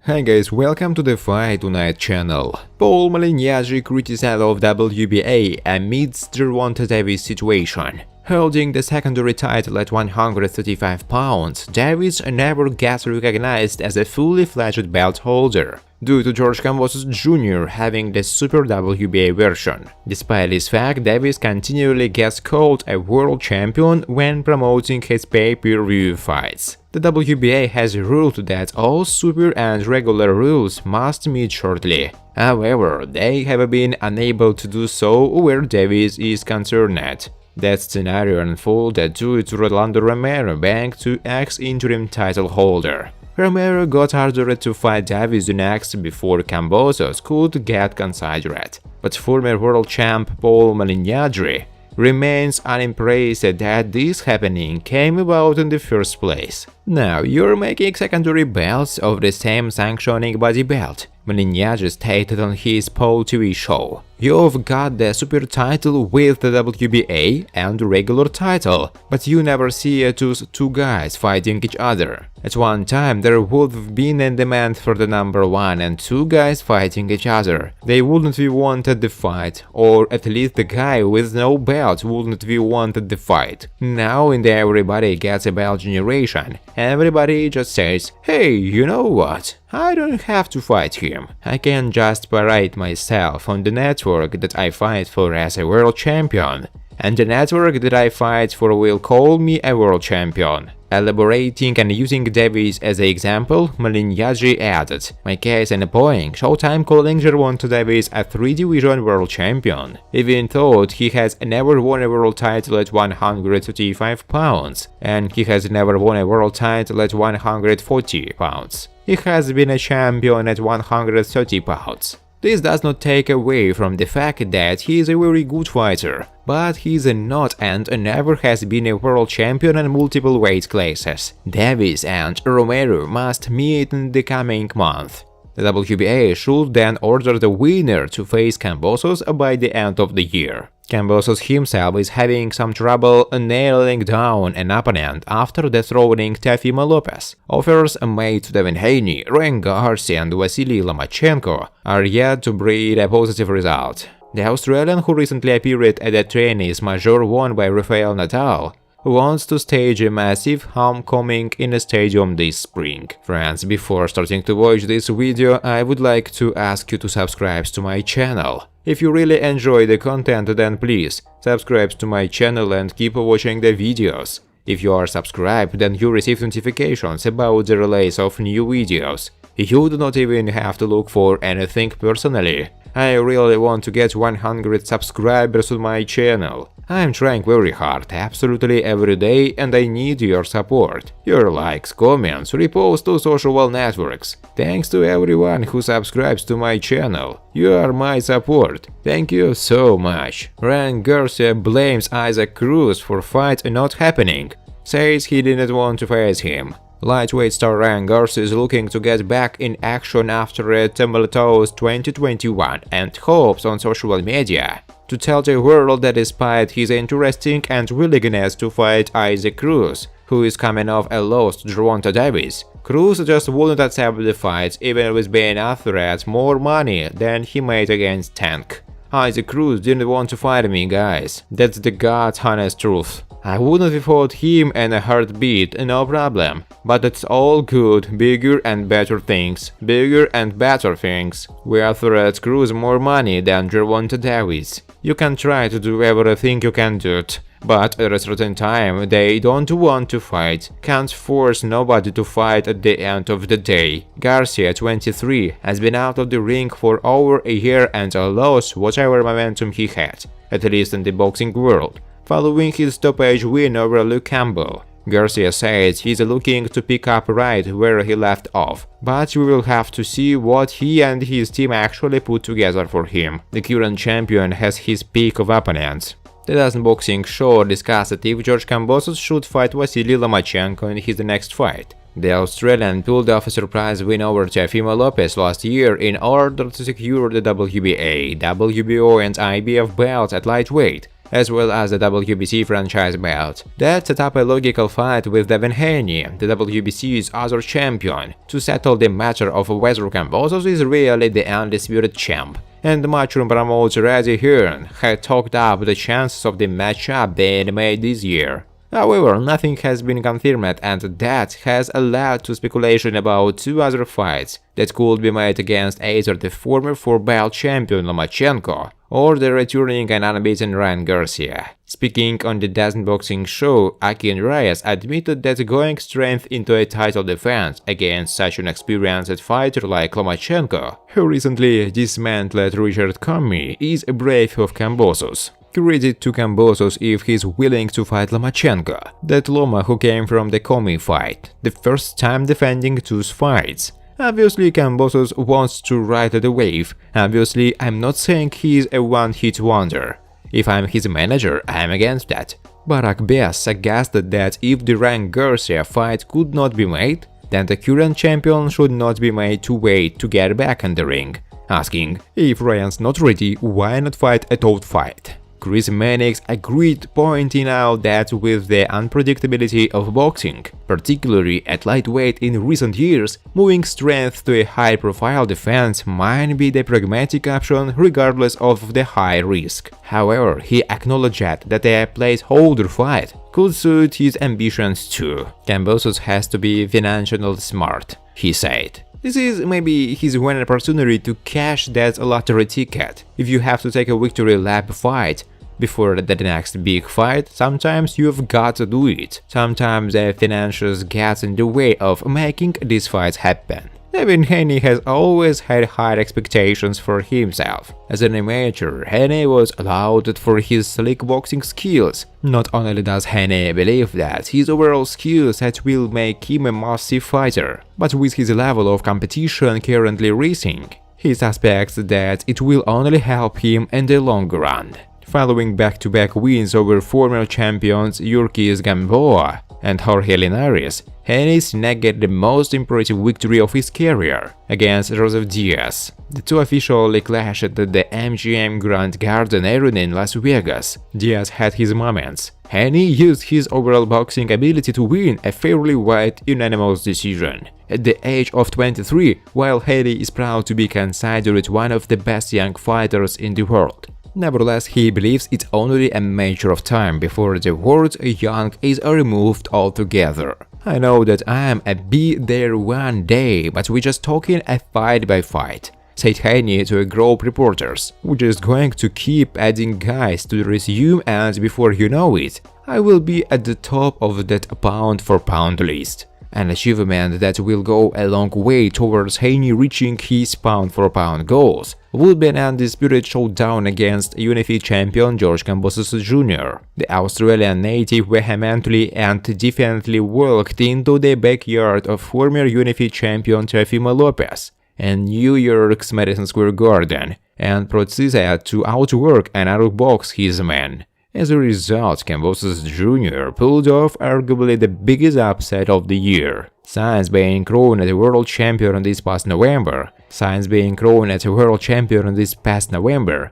Hi guys, welcome to the Fight Tonight channel. Paulie Malignaggi criticized of WBA amidst Gervonta Davis situation. Holding the secondary title at 135 pounds, Davis never gets recognized as a fully-fledged belt holder, due to George Kambosos Jr. having the Super WBA version. Despite this fact, Davis continually gets called a world champion when promoting his pay-per-view fights. The WBA has ruled that all super and regular rules must meet shortly. However, they have been unable to do so where Davis is concerned. That scenario unfolded due to Rolando Romero being to ex-interim title holder. Romero got ordered to fight Davis next before Kambosos could get considered, but former world champ Paulie Malignaggi remains unimpressed that this happening came about in the first place. Now, you're making secondary belts of the same sanctioning body belt, Malignaggi stated on his Paul TV show. You've got the super title with the WBA and the regular title, but you never see two guys fighting each other. At one time, there would have been a demand for the number 1 and 2 guys fighting each other. They wouldn't have wanted the fight, or at least the guy with no belt wouldn't have wanted the fight. Now in the everybody gets a belt generation, everybody just says, hey, you know what? I don't have to fight him. I can just parade myself on the network that I fight for as a world champion, and the network that I fight for will call me a world champion. Elaborating and using Davis as an example, Malignaggi added, my case in point, Showtime calling Gervonta Davis a 3-division world champion, even though he has never won a world title at 135 pounds, and he has never won a world title at 140 pounds. He has been a champion at 130 pounds. This does not take away from the fact that he is a very good fighter, but he is not and never has been a world champion in multiple weight classes. Davis and Romero must meet in the coming month. The WBA should then order the winner to face Kambosos by the end of the year. Kambosos himself is having some trouble nailing down an opponent after dethroning Teofimo Lopez. Offers made to Devin Haney, Garcia and Vasily Lomachenko are yet to breed a positive result. The Australian, who recently appeared at the tennis major won by Rafael Nadal, wants to stage a massive homecoming in a stadium this spring. Friends, before starting to watch this video, I would like to ask you to subscribe to my channel. If you really enjoy the content, then please subscribe to my channel and keep watching the videos. If you are subscribed, then you receive notifications about the release of new videos. You do not even have to look for anything personally. I really want to get 100 subscribers on my channel. I'm trying very hard, absolutely every day, and I need your support. Your likes, comments, reposts to social networks. Thanks to everyone who subscribes to my channel. You are my support. Thank you so much. Garcia blames Isaac Cruz for fight not happening. Says he didn't want to face him. Lightweight star Garcia is looking to get back in action after a tumultuous 2021 and hopes on social media to tell the world that despite his interesting and willingness to fight Isaac Cruz, who is coming off a loss to Gervonta Davis, Cruz just wouldn't accept the fight even with being offered more money than he made against Tank. Isaac Cruz didn't want to fight me, guys. That's the God's honest truth. I wouldn't have fought him in a heartbeat, no problem. But it's all good, bigger and better things. Bigger and better things. We offered Cruz more money than Gervonta Davis. You can try to do everything you can do it, but at a certain time they don't want to fight. Can't force nobody to fight at the end of the day. Garcia, 23, has been out of the ring for over a year and lost whatever momentum he had, at least in the boxing world, following his stoppage win over Luke Campbell. Garcia says he's looking to pick up right where he left off, but we will have to see what he and his team actually put together for him. The current champion has his peak of opponents. The Dozen Boxing show discussed if George Kambosos should fight Vasily Lomachenko in his next fight. The Australian pulled off a surprise win over Teofimo Lopez last year in order to secure the WBA, WBO and IBF belts at lightweight. as well as the WBC franchise belt. That set up a logical fight with Devin Haney, the WBC's other champion, to settle the matter of whether Kambosos is really the undisputed champ. And Matchroom promoter Eddie Hearn had talked up the chances of the matchup being made this year. However, nothing has been confirmed, and that has led to speculation about two other fights that could be made against either the former four-belt champion Lomachenko or the returning and unbeaten Ryan Garcia. Speaking on the DAZN boxing show, Akin Reyes admitted that going straight into a title defense against such an experienced fighter like Lomachenko, who recently dismantled Richard Comey, is brave of Kambosos. Credit to Kambosos if he's willing to fight Lomachenko, that Loma who came from the Comey fight, the first time defending two fights. Obviously Kambosos wants to ride the wave. Obviously I'm not saying he's a one-hit wonder. If I'm his manager, I'm against that. Barack Bass suggested that if the Ryan Garcia fight could not be made, then the current champion should not be made to wait to get back in the ring, asking, if Ryan's not ready, why not fight a top fight? Chris Mannix agreed, pointing out that with the unpredictability of boxing, particularly at lightweight in recent years, moving strength to a high-profile defense might be the pragmatic option regardless of the high risk. However, he acknowledged that a placeholder fight could suit his ambitions too. Kambosos has to be financially smart, he said. This is maybe his one opportunity to cash that lottery ticket. If you have to take a victory lap fight before the next big fight, sometimes you've got to do it. Sometimes the financials get in the way of making these fights happen. Devin Haney has always had high expectations for himself. As an amateur, Haney was lauded for his slick boxing skills. Not only does Haney believe that his overall skill set will make him a massive fighter, but with his level of competition currently rising, he suspects that it will only help him in the long run. Following back-to-back wins over former champions Yurkis Gamboa and Jorge Linares, Haney snagged the most impressive victory of his career against Joseph Diaz. The two officially clashed at the MGM Grand Garden Arena in Las Vegas. Diaz had his moments. Haney used his overall boxing ability to win a fairly wide unanimous decision. At the age of 23, while Haney is proud to be considered one of the best young fighters in the world, nevertheless, he believes it's only a matter of time before the word young is removed altogether. I know that I'm a be there one day, but we're just talking a fight by fight, said Haney to a group of reporters. We're just going to keep adding guys to the resume, and before you know it, I will be at the top of that pound-for-pound list. An achievement that will go a long way towards Haney reaching his pound-for-pound goals would be an undisputed showdown against UFC champion George Kambosos Jr. The Australian native vehemently and defiantly walked into the backyard of former UFC champion Teofimo Lopez in New York's Madison Square Garden and proceeded to outwork and outbox his man. As a result, Kambosos Jr. pulled off arguably the biggest upset of the year. Since being crowned as a world champion this past November,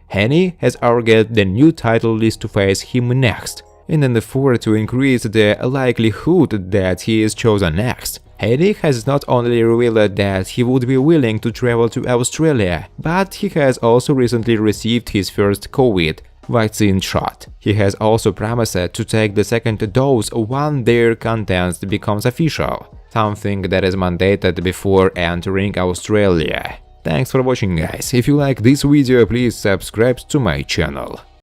Haney has argued the new title is to face him next. In an effort to increase the likelihood that he is chosen next, Haney has not only revealed that he would be willing to travel to Australia, but he has also recently received his first COVID vaccine shot. He has also promised to take the second dose when their contest becomes official, something that is mandated before entering Australia. Thanks for watching, guys. If you like this video, please subscribe to my channel.